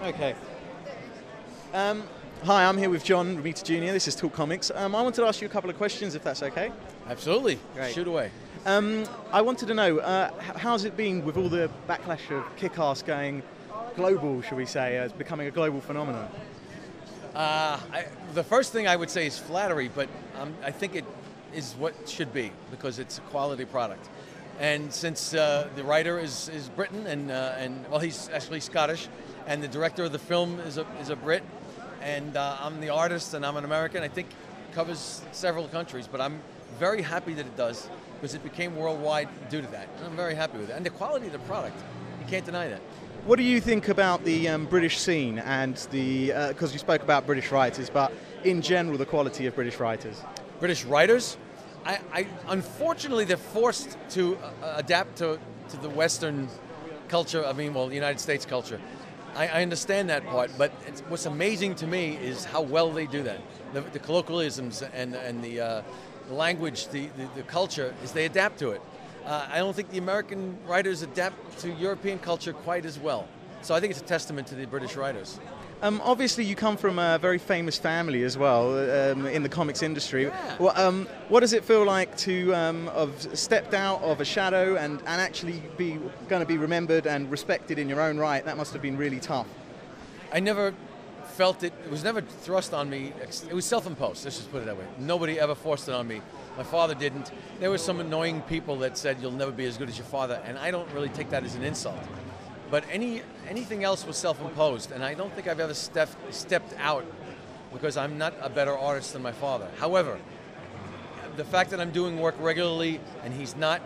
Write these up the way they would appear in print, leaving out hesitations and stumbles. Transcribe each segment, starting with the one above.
Okay. Hi, I'm here with John Romita Jr. This is Talk Comics. I wanted to ask you a couple of questions, if that's okay. Absolutely. Great. Shoot away. I wanted to know, how's it been with all the backlash of Kick-Ass going global, shall we say, as becoming a global phenomenon? The first thing I would say is flattery, but I think it is what should be, because it's a quality product. And since the writer is Briton, and well, he's actually Scottish, and the director of the film is a Brit, and I'm the artist, and I'm an American, I think it covers several countries, but I'm very happy that it does, because it became worldwide due to that. And I'm very happy with it. And the quality of the product, you can't deny that. What do you think about the British scene and the, because you spoke about British writers, but in general the quality of British writers? British writers, unfortunately they're forced to adapt to the Western culture, the United States culture. I understand that part, but what's amazing to me is how well they do that. The colloquialisms and the language, the culture, is they adapt to it. I don't think the American writers adapt to European culture quite as well. So I think it's a testament to the British writers. Obviously, you come from a very famous family as well in the comics industry. Yeah. Well, what does it feel like to have stepped out of a shadow and actually be going to be remembered and respected in your own right? That must have been really tough. I never felt it. It was never thrust on me. It was self-imposed. Let's just put it that way. Nobody ever forced it on me. My father didn't. There were some annoying people that said you'll never be as good as your father, and I don't really take that as an insult. But anything else was self-imposed, and I don't think I've ever stepped out because I'm not a better artist than my father. However, the fact that I'm doing work regularly and he's not,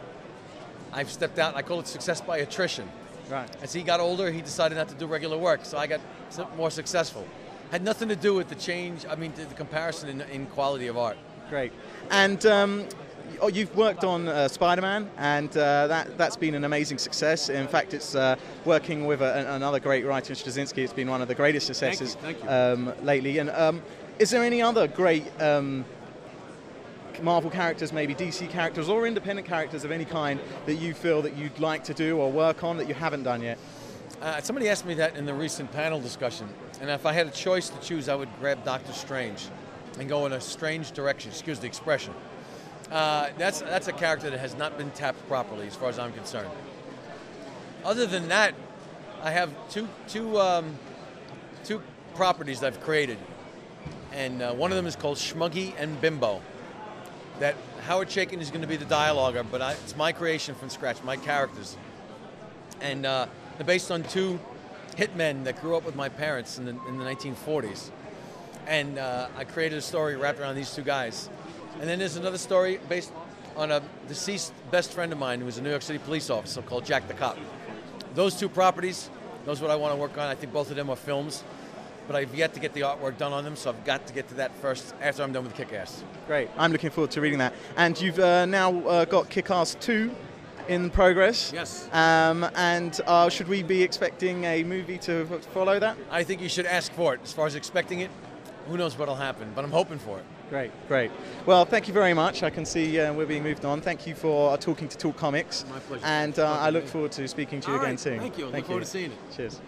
I've stepped out. I call it success by attrition. Right. As he got older, he decided not to do regular work, so I got more successful. Had nothing to do with the change, the comparison in quality of art. Great. And you've worked on Spider-Man, and that's been an amazing success. In fact, it's working with another great writer, Straczynski. It's been one of the greatest successes Thank you. lately. And is there any other great Marvel characters, maybe DC characters, or independent characters of any kind that you feel that you'd like to do or work on that you haven't done yet? Somebody asked me that in the recent panel discussion, and if I had a choice to choose, I would grab Doctor Strange and go in a strange direction, excuse the expression. That's a character that has not been tapped properly as far as I'm concerned. Other than that, I have two properties that I've created, and one of them is called Schmuggy and Bimbo. That Howard Chaykin is going to be the dialoguer, but it's my creation from scratch, my characters. And they're based on two hitmen that grew up with my parents in the 1940s. And I created a story wrapped around these two guys. And then there's another story based on a deceased best friend of mine who was a New York City police officer called Jack the Cop. Those two properties, those are what I want to work on. I think both of them are films, but I've yet to get the artwork done on them, so I've got to get to that first after I'm done with Kick-Ass. Great. I'm looking forward to reading that. And you've now got Kick-Ass 2 in progress. Yes. And should we be expecting a movie to follow that? I think you should ask for it. As far as expecting it, who knows what'll happen, but I'm hoping for it. Great, great. Well, thank you very much. I can see we're being moved on. Thank you for talking to Talk Comics. My pleasure. And I look forward to speaking to you again soon. Thank you. I look forward to seeing it. Cheers.